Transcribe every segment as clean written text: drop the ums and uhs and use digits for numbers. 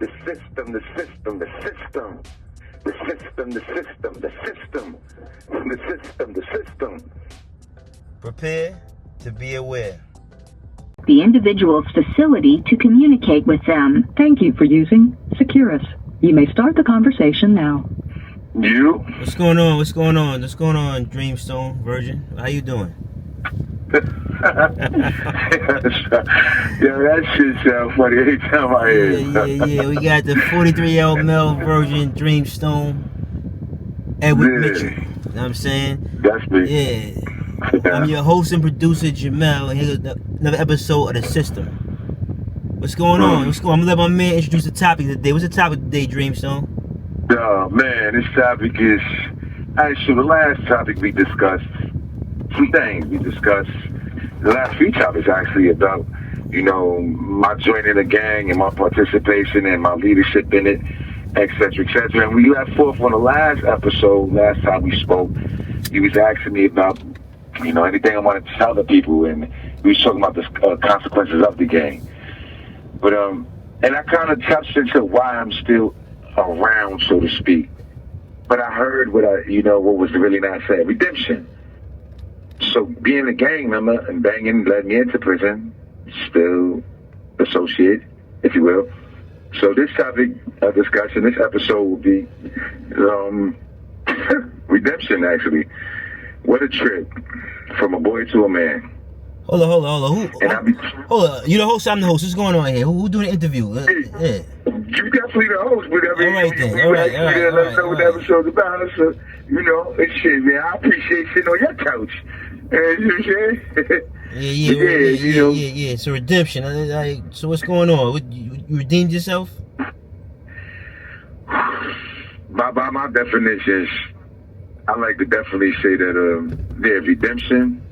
The system, the system, the system. The system, the system, the system. The system, the system. Prepare to be aware. The individual's facility to communicate with them. Thank you for using Securus. You may start the conversation now. You? What's going on? What's going on? What's going on, Dreamstone Virgin? How you doing? Yeah, that shit sounds funny every time I hear it. Yeah. We got the 43-year-old male Virgin Dreamstone Edward Mitchell. You know what I'm saying? That's me. Yeah. I'm your host and producer, Jamel, and here's another episode of The System. What's going on? I'm gonna let my man introduce the topic today. What's the topic today, Dreamstone? Oh, man, this topic is... Actually, the last topic we discussed, some things we discussed, the last few topics actually about, you know, my joining the gang and my participation and my leadership in it, etc., etc. And we left forth on the last episode, last time we spoke, he was asking me about, you know, anything I wanted to tell the people, and we was talking about the consequences of the gang. But, and I kind of touched into why I'm still around, so to speak. But I heard what was really not said. Redemption. So being a gang member and banging led me into prison, still associate, if you will. So this topic of discussion, this episode will be redemption, actually. What a trip from a boy to a man. Hold on. Hold on. You the host, I'm the host. What's going on here? Who doing the interview? Yeah. You definitely the host, but I mean, all right then. Let us know what the episode's about. So, you know, it's shit, man. I appreciate sitting on your couch. You know what I'm saying? Yeah. So redemption. So what's going on? You redeemed yourself? By my definitions, I like to definitely say that redemption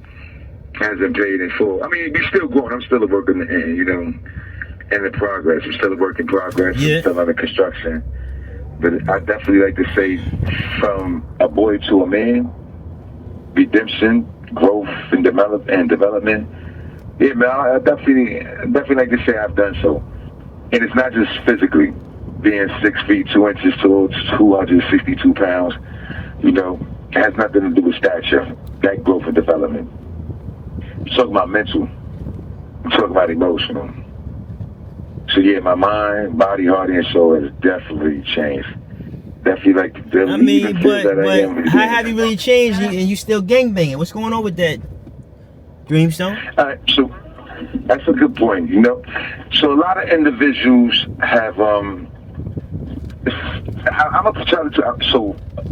hasn't paid in full. I mean, we still going. I'm still a work in the end, you know, and in progress. I'm still a work in progress. Yeah. I'm still under construction. But I definitely like to say, from a boy to a man, redemption, growth, and development. Yeah, man, I definitely like to say I've done so. And it's not just physically, being 6 feet 2 inches tall, 262 pounds. You know, it has nothing to do with stature. That growth and development. I'm talking about mental. I'm talking about emotional. So yeah, my mind, body, heart, and soul has definitely changed. Definitely like the I mean, but how have you really changed and you still gangbanging? What's going on with that, Dreamstone? So that's a good point, you know. So a lot of individuals have I'm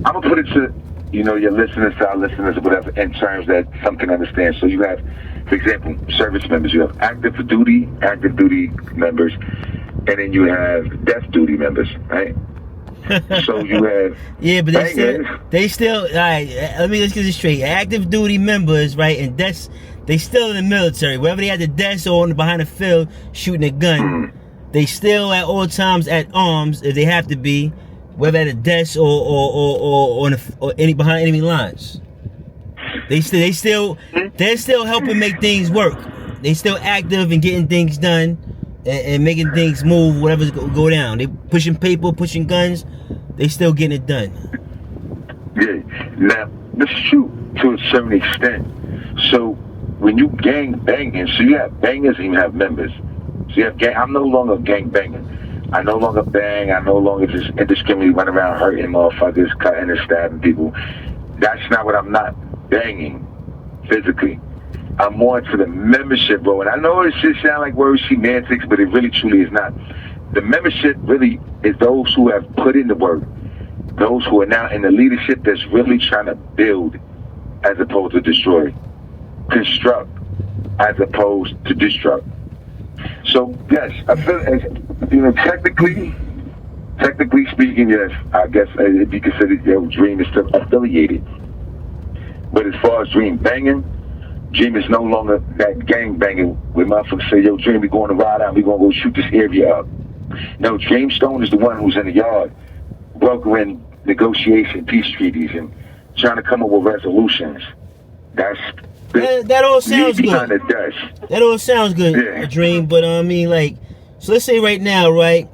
gonna put it to, you know, your listeners, to our listeners, or whatever, in terms that some can understand. So you have, for example, service members. You have active duty members, and then you have death duty members, right? So you have but they still. All right, let's get this straight. Active duty members, right, and they still in the military. Wherever they at the desk or behind the field shooting a gun, they still at all times at arms if they have to be, whether at a desk or behind enemy lines. They're still helping make things work. They still active and getting things done and making things move, whatever's go down. They pushing paper, pushing guns. They still getting it done. Yeah. Now, this is true to a certain extent. So when you gang banging, so you have bangers and you have members. So you have gang. I'm no longer gang banging. I no longer bang. I no longer just indiscriminately run around hurting motherfuckers, cutting and stabbing people. That's not what I'm not banging physically. I'm more into the membership role. And I know it should sound like word semantics, but it really truly is not. The membership really is those who have put in the work. Those who are now in the leadership that's really trying to build as opposed to destroy. Construct as opposed to destruct. So, yes, I feel as, you know, technically speaking, yes, I guess it'd be considered, Dream is still affiliated. But as far as Dream banging, Dream is no longer that gang banging where motherfuckers say, yo, Dream, we going to ride out, we going to go shoot this area up. No, Dreamstone is the one who's in the yard brokering negotiation, peace treaties, and trying to come up with resolutions. That all sounds good. That all sounds good, yeah. Dream, but I mean, like, so let's say right now, right,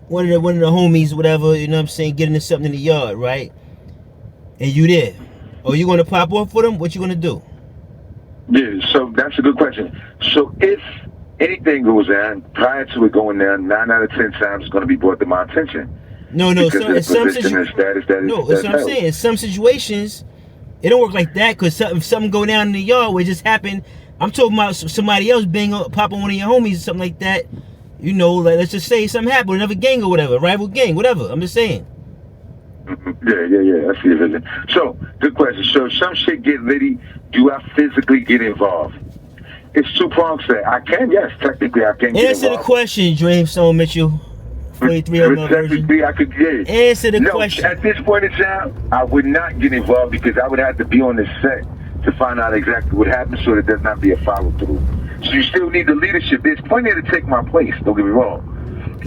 one of the homies, whatever, you know what I'm saying, getting into something in the yard, right? And you there. Or you gonna pop off with them? What you gonna do? Yeah, so that's a good question. So if anything goes down, prior to it going down, 9 out of 10 times it's going to be brought to my attention. No, Because in some position and status that is no, that's what I'm held. saying. In some situations, it don't work like that, because if something go down in the yard where it just happened, I'm talking about somebody else popping one of your homies or something like that. You know, like, let's just say something happened, another gang or whatever, rival gang, whatever. I'm just saying. Yeah. I see your vision. So, good question. So, if some shit get litty, do I physically get involved? It's two prongs there. I can, yes, technically I can get Answer the involved. question, Dreamstone Mitchell. 43 of my version. Technically, I could get. Answer the No, question. at this point in time, I would not get involved because I would have to be on the set to find out exactly what happened so that there's not be a follow through. So you still need the leadership. There's plenty to take my place, don't get me wrong.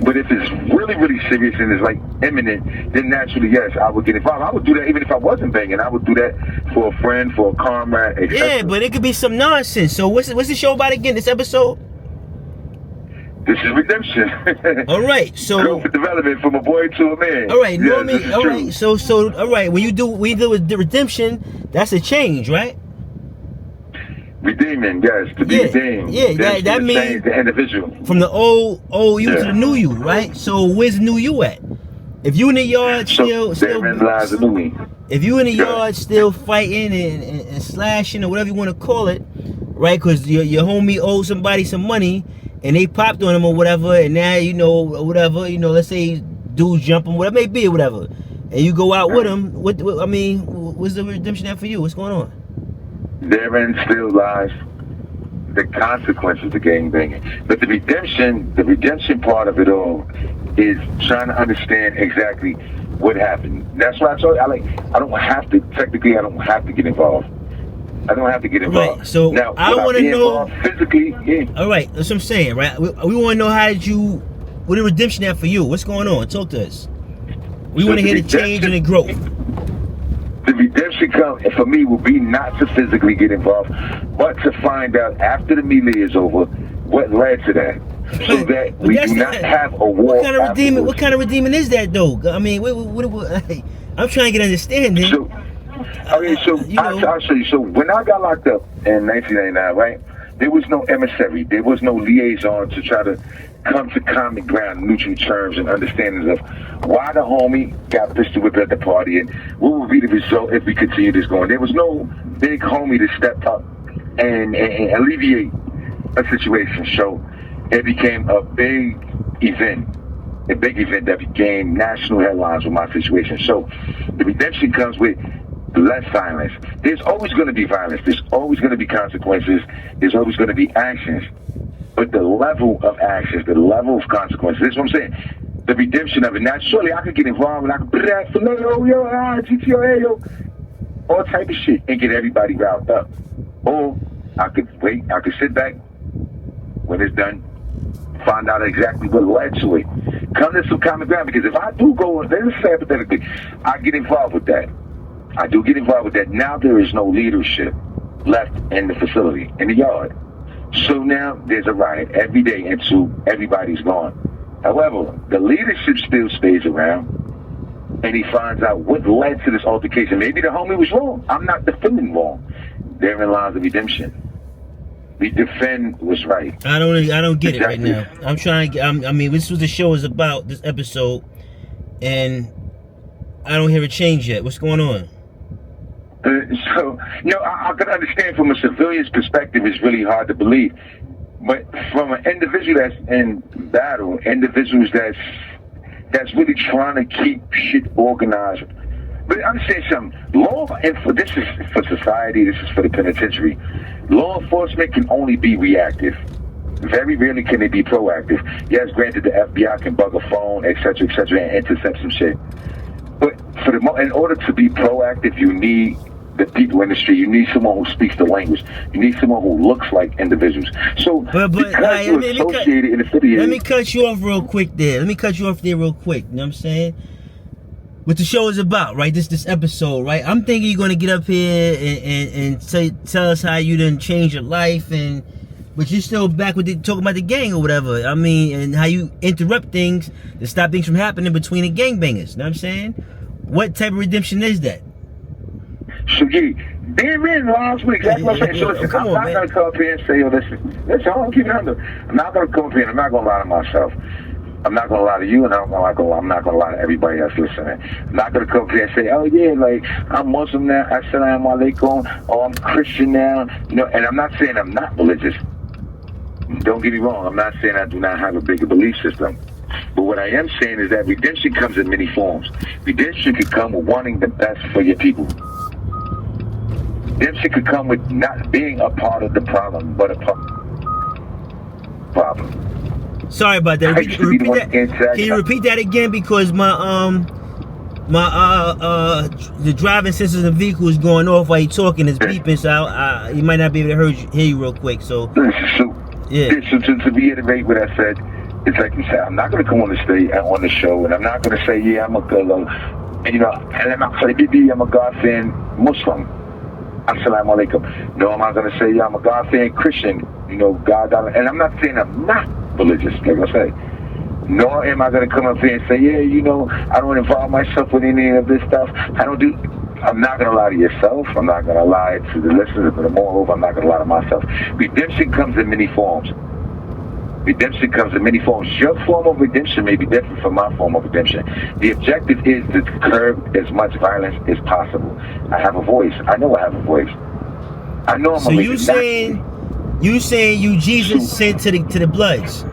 But if it's really, really serious and it's like imminent, then naturally, yes, I would get involved. I would do that even if I wasn't banging. I would do that for a friend, for a comrade, etc. Yeah, but it could be some nonsense. So what's the show about again, this episode? This is redemption. All right, so Growth and development from a boy to a man. all right, Yes, normally, this is all true. right, so all right, when you do with the redemption, that's a change, right? Redeeming, yes, to be Yeah, redeemed. yeah, That's that to means- change the individual. From the old you to Yeah. the new you, right? So where's the new you at? If you in the yard So therein lies the new me. if you in the Yeah. yard still fighting and slashing or whatever you want to call it, right? Because your homie owed somebody some money and they popped on him or whatever, and now you know whatever, you know, let's say dudes jump him, whatever it may be or whatever, and you go out with him. What I mean, what's the redemption at for you? What's going on? Therein still lies the consequences of gangbanging. But the redemption part of it all is trying to understand exactly what happened. That's why I told you, I don't have to get involved. I don't have to get involved. Right, so now, I would wanna be know- involved physically, yeah. All right, that's what I'm saying, right? We want to know what the redemption at for you? What's going on? Talk to us. We So want to the hear the change and the growth. The redemption come for me will be not to physically get involved, but to find out after the melee is over what led to that, so that But we that's do not not- have a war. What kind of redeeming? afterwards. What kind of redeeming is that, though? I mean, I'm trying to get understanding. So, okay, so You know. I'll show you. So when I got locked up in 1999, right, there was no emissary, there was no liaison to try to come to common ground, neutral terms, and understandings of why the homie got pistol whipped at the party and what would be the result if we continue this going. There was no big homie to step up and alleviate a situation. So it became a big event that became national headlines with my situation. So the redemption comes with less violence. There's always going to be violence. There's always going to be consequences. There's always going to be actions. But the level of actions, the level of consequences, this is what I'm saying. The redemption of it. Now, surely I could get involved and I could GTO, yo, all type of shit and get everybody riled up. Or I could wait, I could sit back when it's done, find out exactly what led to it. Come to some common ground, because if I do go, let's say hypothetically, I get involved with that. I do get involved with that. Now there is no leadership left in the facility, in the yard. So now there's a riot every day until everybody's gone. However, the leadership still stays around, and he finds out what led to this altercation. Maybe the homie was wrong. I'm not defending wrong. Therein lies the redemption. We defend what's right. I don't get Exactly. it right now. I'm trying to. I mean, this is what the show is about. This episode, and I don't hear a change yet. What's going on? So, I can understand from a civilian's perspective, it's really hard to believe. But from an individual that's in battle, individuals that's really trying to keep shit organized. But understand something. This is for society, this is for the penitentiary. Law enforcement can only be reactive. Very rarely can they be proactive. Yes, granted, the FBI can bug a phone, etc., and intercept some shit. But in order to be proactive, you need the people in the street. You need someone who speaks the language. You need someone who looks like individuals. So, But because you're associated and affiliated. let me cut you off real quick there. You know what I'm saying? What the show is about, right? This episode, right? I'm thinking you're gonna get up here and tell us how you done change your life and But you still back with talking about the gang or whatever. I mean, and how you interrupt things to stop things from happening between the gangbangers. You know what I'm saying? What type of redemption is that? So, yeah, there is last week. That's what I'm saying. So, listen, I'm not going to come up here and say, yo, listen, hold on, keep it under. I'm not going to come up here and I'm not going to lie to myself. I'm not going to lie to you, and I'm not going to lie to everybody else listening. I'm not going to come up here and say, oh, yeah, like, I'm Muslim now, assalamu alaikum, or I'm Christian now, you know, and I'm not saying I'm not religious. Don't get me wrong. I'm not saying I do not have a bigger belief system. But what I am saying is that redemption comes in many forms. Redemption could come with wanting the best for your people. Redemption could come with not being a part of the problem, but a problem. Sorry about that. Repeat that. Can you repeat that again? Because the driving sensors in the vehicle is going off while you're talking. It's beeping, so you might not be able to hear you real quick. So, yeah. So to reiterate what I said, it's like you said, I'm not going to come on the show, and I'm not going to say, yeah, I'm a and you know, and I'm not going to say, I'm a God-fearing Muslim. Assalamu alaikum. No, I'm not going to say, yeah, I'm a God-fearing Christian. You know, God, and I'm not saying I'm not religious, like I say. Nor am I going to come up here and say, yeah, you know, I don't involve myself with any of this stuff. I'm not going to lie to yourself. I'm not going to lie to the listeners. But moreover, I'm not going to lie to myself. Redemption comes in many forms. Redemption comes in many forms. Your form of redemption may be different from my form of redemption. The objective is to curb as much violence as possible. I have a voice. I know I have a voice. I know I'm so you saying you Jesus sent to the Bloods?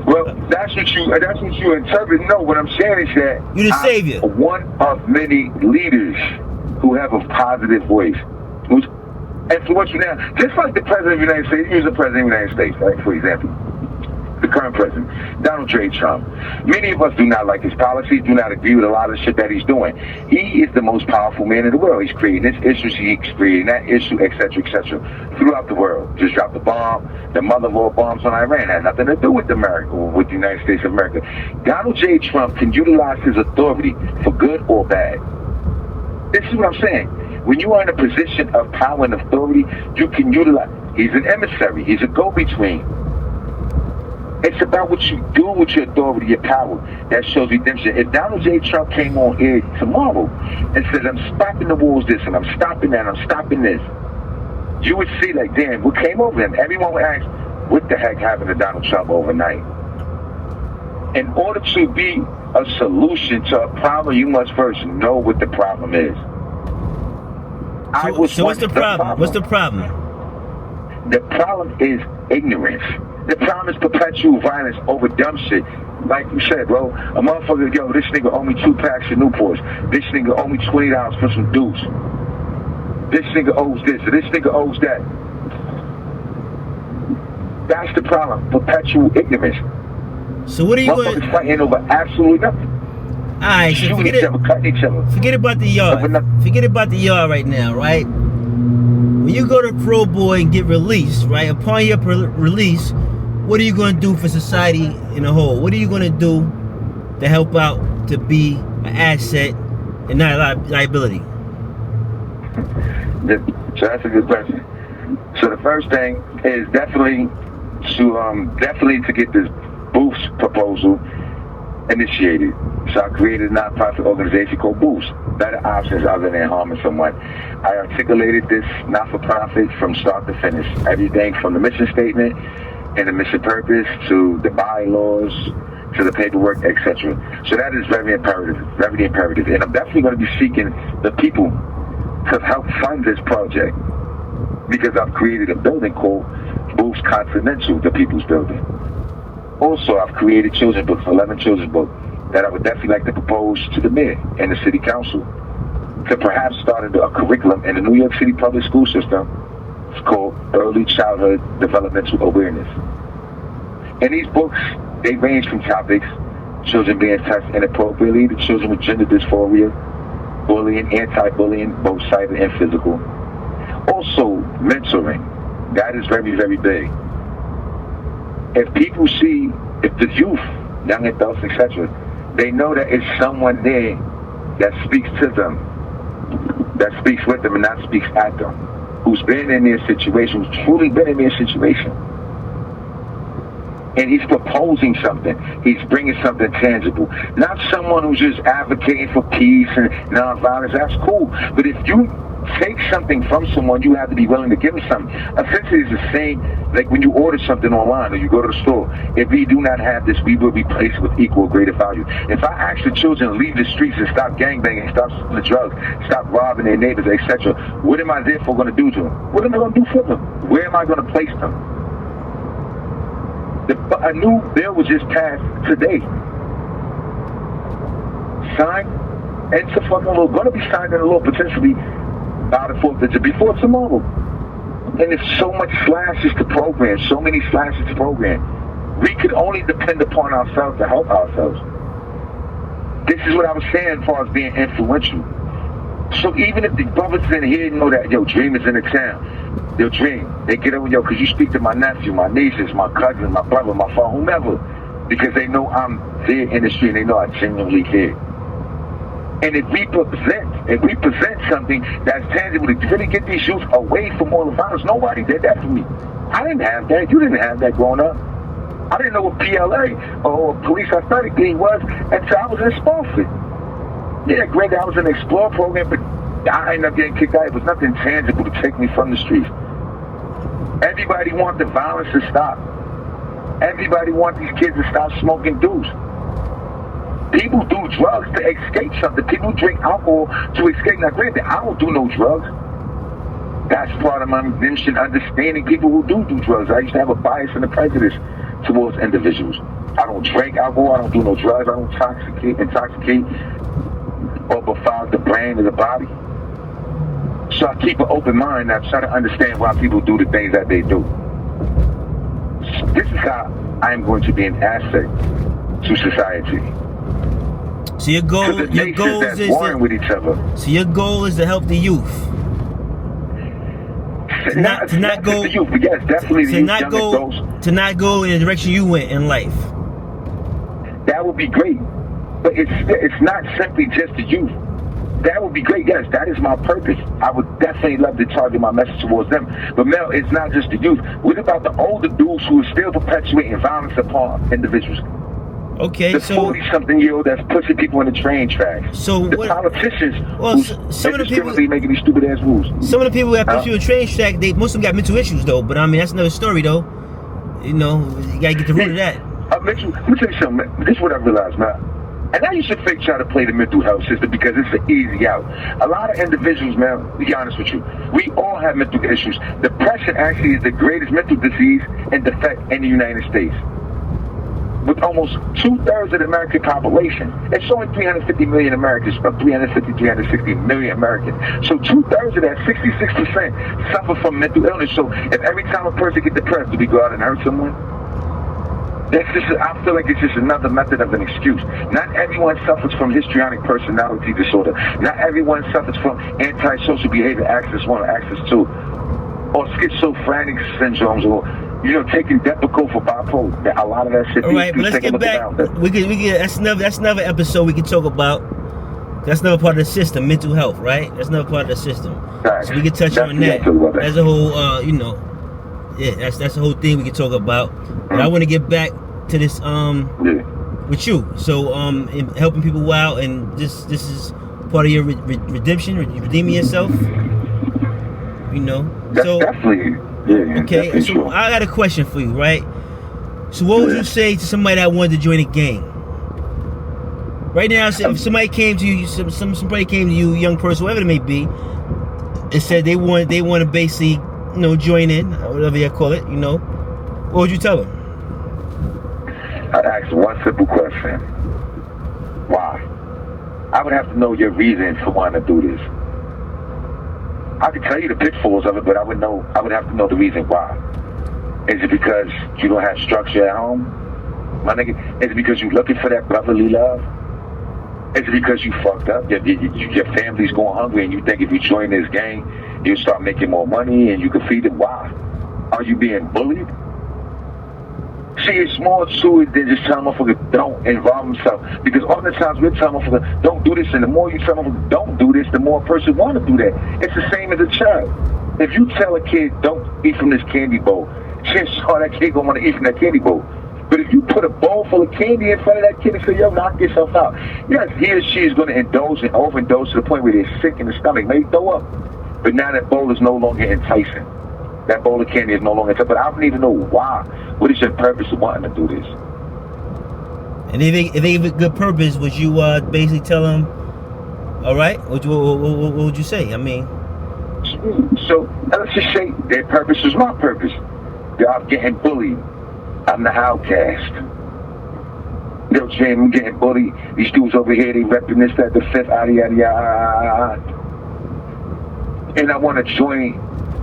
Well, that's what you interpret. No, what I'm saying is that you're the savior. I'm one of many leaders who have a positive voice, who's influential now. Just like the president of the United States, he was the president of the United States, right? For example, the current president, Donald J. Trump. Many of us do not like his policies, do not agree with a lot of shit that he's doing. He is the most powerful man in the world. He's creating this issue, he's creating that issue, etc., throughout the world. Just dropped the bomb, the mother of all bombs on Iran. Had nothing to do with America, with the United States of America. Donald J. Trump can utilize his authority for good or bad. This is what I'm saying. When you are in a position of power and authority, you can utilize. He's an emissary. He's a go-between. It's about what you do with your authority, your power, that shows redemption. If Donald J. Trump came on here tomorrow and said, I'm stopping the wars this, and I'm stopping that, I'm stopping this, you would see like, damn, what came over him? Everyone would ask, what the heck happened to Donald Trump overnight? In order to be a solution to a problem, you must first know what the problem is. So what's the problem? What's the problem? The problem is ignorance. The problem is perpetual violence over dumb shit. Like you said, bro, a motherfucker, yo, this nigga owe me 2 packs of Newports. This nigga owe me $20 for some dudes. This nigga owes this, or this nigga owes that. That's the problem, perpetual ignorance. So what are you going to... fighting over absolutely nothing. Alright, so forget about the yard. Forget about the yard right now, right? When you go to Pro Boy and get released, right? Upon your release, what are you going to do for society in a whole? What are you going to do to help out to be an asset and not a liability? So that's a good question. So the first thing is definitely to get this Boost proposal initiated. So I created a nonprofit organization called Boost, Better Options Other Than Harming Someone. I articulated this not-for-profit from start to finish. Everything from the mission statement and the mission purpose to the bylaws to the paperwork, etc. So that is very imperative. And I'm definitely going to be seeking the people to help fund this project because I've created a building called Boost Continental, the People's Building. Also, I've created children's books, 11 children's books, that I would definitely like to propose to the mayor and the city council to perhaps start a curriculum in the New York City public school system. It's called Early Childhood Developmental Awareness. And these books, they range from topics, children being touched inappropriately, to children with gender dysphoria, bullying, anti-bullying, both cyber and physical. Also, mentoring. That is very, very big. If people see, if the youth, young adults, etc., they know that it's someone there that speaks to them, that speaks with them and not speaks at them. who's been in their situation, who's truly been in their situation. And he's proposing something. He's bringing something tangible. Not someone who's just advocating for peace and nonviolence. That's cool. But if you take something from someone, you have to be willing to give them something. Essentially, it's the same like when you order something online or you go to the store. If we do not have this, we will be placed with equal or greater value. If I ask the children to leave the streets and stop gangbanging, stop selling drugs, stop robbing their neighbors, etc., what am I therefore going to do to them? What am I going to do for them? Where am I going to place them? A new bill was just passed today. Signed into fucking law. Going to be signed into law potentially by the 4th of July, before tomorrow. And there's so much slashes to program, so many slashes to program. We could only depend upon ourselves to help ourselves. This is what I was saying as far as being influential. So even if the brothers in here know that, yo, Dream is in the town, yo, Dream, they get over, yo, because you speak to my nephew, my nieces, my cousin, my brother, my father, whomever, because they know I'm there in the street and they know I genuinely care. And if we present something that's tangible to really get these youth away from all the violence, nobody did that for me. I didn't have that. You didn't have that growing up. I didn't know what PLA or police athletic league was until I was in Spofford. Yeah, granted, I was in the Explore program, but I ended up getting kicked out. It was nothing tangible to take me from the streets. Everybody wants the violence to stop. Everybody wants these kids to stop smoking dools. People do drugs to escape something. People drink alcohol to escape. Now, granted, I don't do no drugs. That's part of my redemption, understanding people who do drugs. I used to have a bias and a prejudice towards individuals. I don't drink alcohol. I don't do no drugs. I don't intoxicate or befile the brain or the body. So I keep an open mind. I try to understand why people do the things that they do. This is how I am going to be an asset to society. So your goal is with each other. So your goal is to help the youth. To not go in the direction you went in life. That would be great. But it's not simply just the youth. That would be great. Yes, that is my purpose. I would definitely love to target my message towards them. But Mel, it's not just the youth. What about the older dudes who are still perpetuating violence upon individuals? Okay, the 40-something-year-old that's pushing people in the train tracks. So the politicians some of the people making these stupid ass rules. Some of the people that push you in the train track, most of them got mental issues though. But I mean, that's another story though. You know, you gotta get the root of that. Let me tell you something. This is what I realized, man. And I used to fake try to play the mental health system because it's an easy out. A lot of individuals, man, to be honest with you, we all have mental issues. Depression actually is the greatest mental disease and defect in the United States. With almost 2/3 of the American population, it's only 350 million Americans, about 360 million Americans. So 2/3 of that, 66%, suffer from mental illness. So if every time a person gets depressed, do we go out and hurt someone? I feel like it's just another method of an excuse. Not everyone suffers from histrionic personality disorder. Not everyone suffers from antisocial behavior axis 1 or axis 2, or schizophrenic syndromes, or taking Depakote for bipolar. A lot of that shit. All right, but let's get back. We can. That's another episode we can talk about. That's another part of the system, mental health, right? That's another part of the system. Right. So we can touch on that. That's a whole, that's the whole thing we can talk about. But I want to get back to this with you. So in helping people out, and this is part of your redemption, redeeming yourself. So definitely. Yeah, okay, so sure. I got a question for you, right? So what would you say to somebody that wanted to join a gang? Right now, if somebody came to you, somebody came to you, young person, whatever it may be, and said they want to basically, join in, whatever you call it, what would you tell them? I'd ask one simple question. Why? I would have to know your reason for wanting to do this. I could tell you the pitfalls of it, but I would have to know the reason why. Is it because you don't have structure at home? My nigga, is it because you're looking for that brotherly love? Is it because you fucked up? Your family's going hungry and you think if you join this gang, you'll start making more money and you can feed it? Why? Are you being bullied? See, it's more to it than just telling motherfuckers don't involve themselves. Because oftentimes we're telling motherfuckers don't do this, and the more you tell motherfuckers don't do this, the more a person want to do that. It's the same as a child. If you tell a kid, don't eat from this candy bowl, chances are that kid gonna want to eat from that candy bowl. But if you put a bowl full of candy in front of that kid and say, yo, knock yourself out, yes, he or she is going to indulge and overdose to the point where they're sick in the stomach, maybe throw up. But now that bowl is no longer enticing. That bowl of candy is no longer enticing. But I don't even know why. What is your purpose of wanting to do this? And if they give a good purpose, would you basically tell them, all right? What would you say? I mean... So let's just say their purpose is my purpose. I'm getting bullied. I'm the outcast. You know what I'm saying? I'm getting bullied. These dudes over here, they repping this, that, the fifth, yada, yada, yada. And I want to join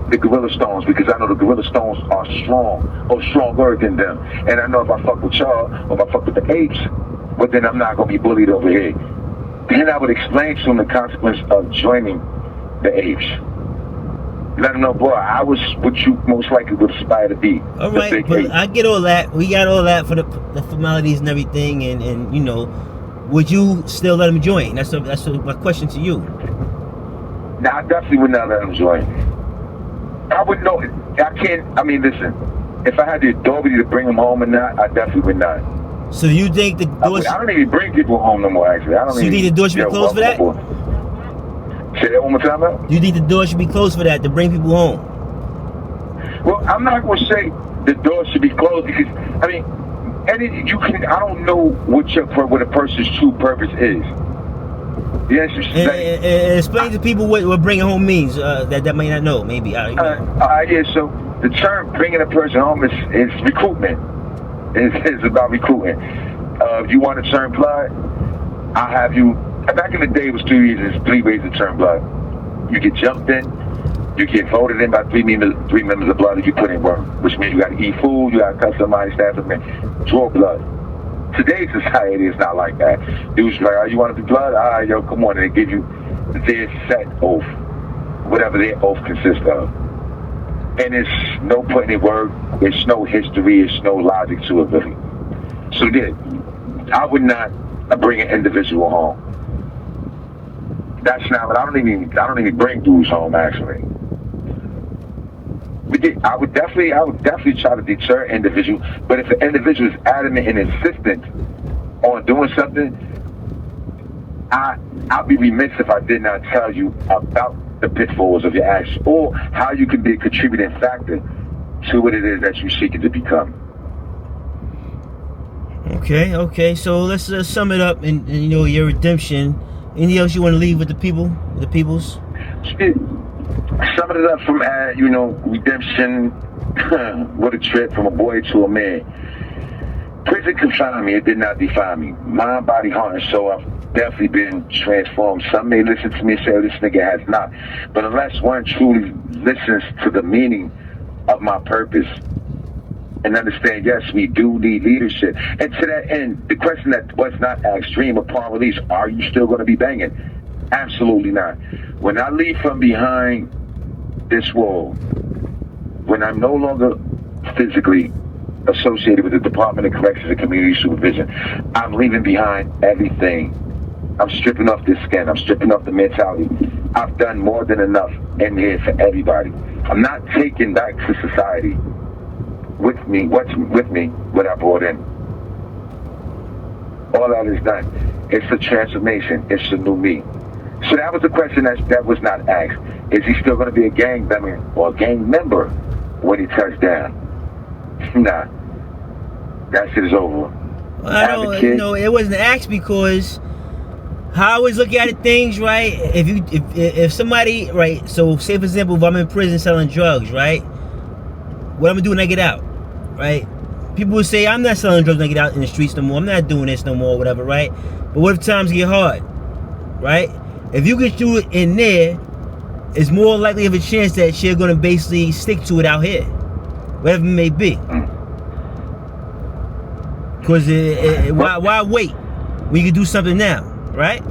the Gorilla Stones because I know the Gorilla Stones are strong or stronger than them. And I know if I fuck with y'all or if I fuck with the apes, but then I'm not going to be bullied over here. Then I would explain to them the consequence of joining the apes. Let them know, boy, I was what you most likely would aspire to be. All right, but I get all that. We got all that for the formalities and everything, and you know, would you still let them join? That's my question to you. Nah, I definitely would not let them join. I would know. I can't. I mean, listen. If I had the ability to bring them home or not, I definitely would not. So you think the doors? I don't even bring people home no more. Actually, I don't. So you think the door should be closed for that? Say that one more time, man. You think the door should be closed for that, to bring people home? Well, I'm not going to say the door should be closed because, I mean, I don't know what a person's true purpose is. The answer is and explain to people what bringing home means, that may not know, maybe. Yeah, so the term bringing a person home is recruitment. It's about recruitment. If you want to turn blood, I'll have you. Back in the day, it was 2 reasons, 3 ways to turn blood. You get jumped in, you get voted in by three members of blood, and you put in work, which means you got to eat food, you got to cut somebody, stab somebody, draw blood. Today's society is not like that. Dudes like, oh, you want to be blood? All right, yo, come on, and they give you their set oath, whatever their oath consists of. And it's no putting in work, it's no history, it's no logic to it, really. So yeah, I would not bring an individual home. That's not. But I don't even bring dudes home. Actually, I would definitely try to deter an individual. But if the individual is adamant and insistent on doing something, I'd be remiss if I did not tell you about the pitfalls of your action or how you can be a contributing factor to what it is that you're seeking to become. Okay. So let's sum it up and you know, your redemption. Anything else you want to leave with the peoples? Sum it up from, redemption. What a trip from a boy to a man. Prison confined me. It did not define me. Mind, body, heart, and soul. I've definitely been transformed. Some may listen to me and say, oh, this nigga has not. But unless one truly listens to the meaning of my purpose and understand, yes, we do need leadership. And to that end, the question that was not asked, dream upon release, are you still going to be banging? Absolutely not. When I leave from behind this wall, when I'm no longer physically associated with the Department of Corrections and Community Supervision, I'm leaving behind everything. I'm stripping off this skin. I'm stripping off the mentality. I've done more than enough in here for everybody. I'm not taking back to society with me what I brought in. All that is done. It's a transformation. It's a new me. So that was the question that was not asked. Is he still going to be a gang member or a gang member when he touches down? Nah. That shit is over. Well, it wasn't asked because how I always look at things, right? If somebody, right, so say for example, if I'm in prison selling drugs, right? What I'm gonna do when I get out, right? People will say, I'm not selling drugs when I get out in the streets no more. I'm not doing this no more, whatever, right? But what if times get hard, right? If you get through it in there, it's more likely of a chance that you're gonna basically stick to it out here, whatever it may be. Because why wait when you can do something now, right?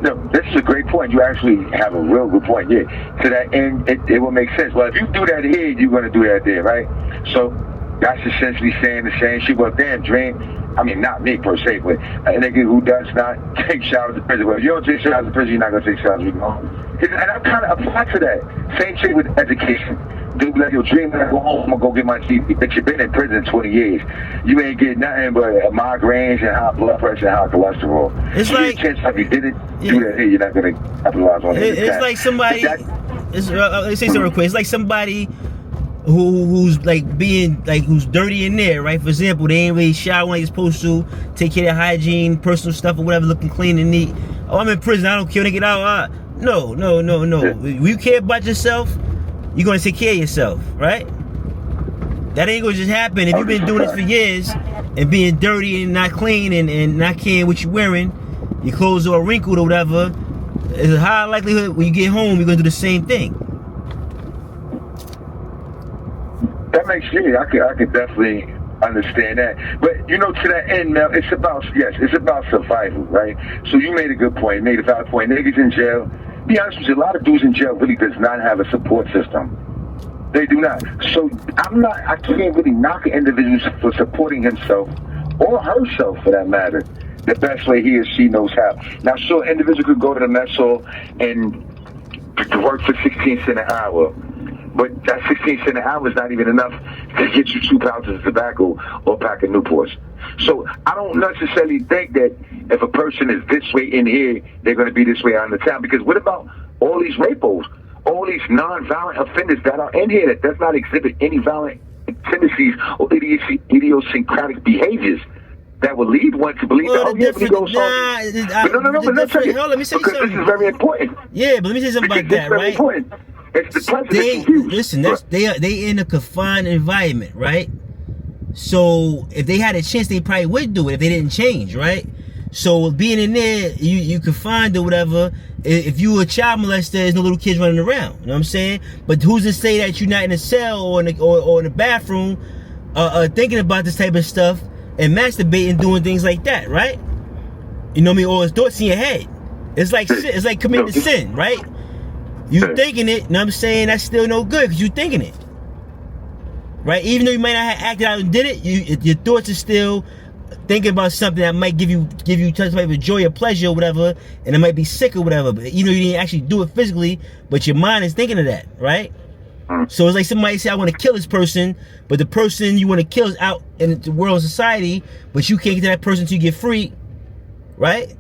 No, this is a great point. You actually have a real good point. Yeah, to that end, it will make sense. Well, if you do that here, you're going to do that there, right? So that's essentially saying the same shit. Well, damn, Dream, I mean, not me per se, but a nigga who does not take showers in prison. Well, if you don't take showers in prison, you're not gonna take showers when you go home. And I kind of apply to that. Same shit with education. Dude, like, your dream when I go home, I'm gonna go get my GED. But you've been in prison 20 years. You ain't get nothing but migraines and high blood pressure and high cholesterol. It's so like, chance if you did it, do that here, you're not gonna capitalize on it. It's like somebody. Let's say something real quick. It's like somebody who's like being like who's dirty in there, right? For example, they ain't really shower like they're supposed to, take care of their hygiene, personal stuff or whatever, looking clean and neat. Oh, I'm in prison. I don't care when they get out. No. When you care about yourself, you're gonna take care of yourself, right? That ain't gonna just happen. If you've been doing this for years and being dirty and not clean and not caring what you're wearing, your clothes are wrinkled or whatever, there's a high likelihood when you get home you're gonna do the same thing. That makes sense. I could definitely understand that. But you know, to that end, Mel, it's about survival, right? So you made a good point, made a valid point. Niggas in jail, be honest with you, a lot of dudes in jail really does not have a support system. They do not. So I can't really knock an individual for supporting himself or herself for that matter the best way he or she knows how. Now, sure, an individual could go to the mess hall and work for 16 cents an hour. But that 16 cents an hour is not even enough to get you 2 pounds of tobacco or a pack of Newports. So I don't necessarily think that if a person is this way in here, they're going to be this way out in the town. Because what about all these rapos, all these non-violent offenders that are in here that does not exhibit any violent tendencies or idiosyncratic behaviors that would lead one to believe that, when he goes home. Let me say because something. This is very important. Yeah, but let me say something about that, right? Important. It's the president. Listen, they in a confined environment, right? So if they had a chance, they probably would do it if they didn't change, right? So being in there, you confined or whatever. If you were a child molester, there's no little kids running around. You know what I'm saying? But who's to say that you're not in a cell or in the bathroom, thinking about this type of stuff and masturbating, doing things like that, right? You know what I mean? Or it's thoughts in your head. It's like committing a sin, right? You thinking it, you know what I'm saying? That's still no good because you thinking it, right? Even though you might not have acted out and did it, your thoughts are still thinking about something that might give you some type of joy or pleasure or whatever, and it might be sick or whatever. But you know you didn't actually do it physically, but your mind is thinking of that, right? So it's like somebody say, I want to kill this person, but the person you want to kill is out in the world of society, but you can't get to that person until you get free, right?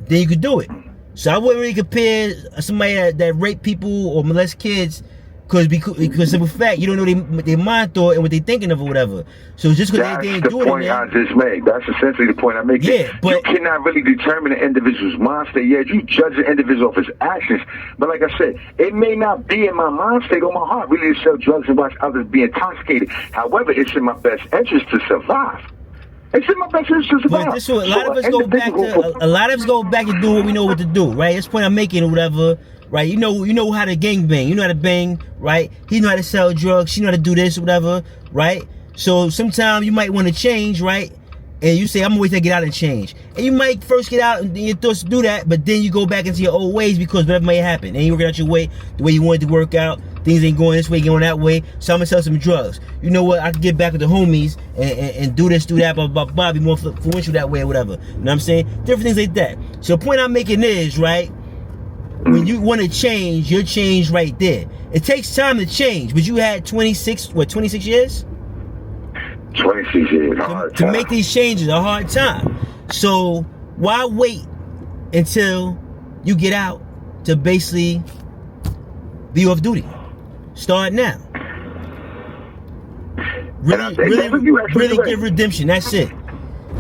Then you could do it. So I wouldn't really compare somebody that rape people or molest kids because of the fact you don't know their mind thought and what they're thinking of or whatever. So just because they didn't do it. That's the point I just made. That's essentially the point I'm making. Yeah, but you cannot really determine an individual's mind state. Yeah, you judge an individual off his actions. But like I said, it may not be in my mind state or my heart really to sell drugs and watch others be intoxicated. However, it's in my best interest to survive. It's in my best interest to survive. But this is a lot of us go back to do what we know what to do, right? That's the point I'm making or whatever. Right, you know how to gang bang. You know how to bang, right? He know how to sell drugs. She know how to do this or whatever, right? So sometimes you might want to change, right? And you say, I'm gonna wait till I get out and change. And you might first get out and your thoughts to do that, but then you go back into your old ways because whatever may happen. And you work out your way, the way you wanted to work out. Things ain't going this way, going that way. So I'm gonna sell some drugs. You know what? I can get back with the homies and do this, do that, blah, blah, blah, be more influential that way or whatever. You know what I'm saying? Different things like that. So the point I'm making is, right? When you want to change, you're changed right there. It takes time to change, but you had 26 years? 26 years, to make these changes, a hard time. So why wait until you get out to basically be off duty? Start now. Really give redemption. That's it.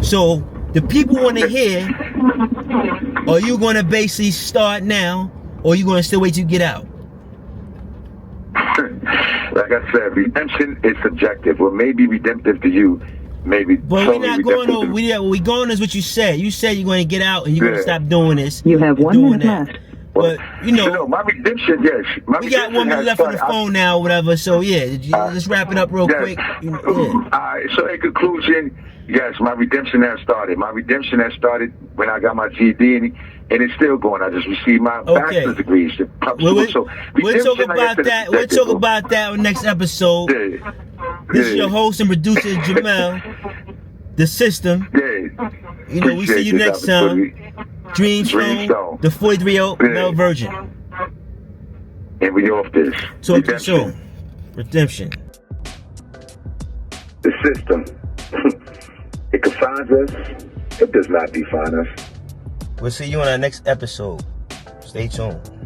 So the people want to hear, are you going to basically start now, or are you going to still wait till you get out? Like I said, redemption is subjective. Well, maybe redemptive to you, maybe. But we're not going over. We going is what you said. You said you're going to get out and you're going to stop doing this. You have 1 minute left. But you know, my redemption, yes. We got 1 minute left on the phone now, or whatever. So yeah, let's wrap it up real quick. Yeah. All right. So in conclusion, yes, my redemption has started. My redemption has started when I got my GED, and it's still going. I just received my bachelor's degree. We'll talk about that. We'll talk about that on next episode. This is your host and producer, Jamel. The System. Yeah. You know, we see you next time. Dreamstone, the 43-year-old male virgin. And we off this. Talk to you soon. Redemption. The system. It confines us. It does not define us. We'll see you on our next episode. Stay tuned.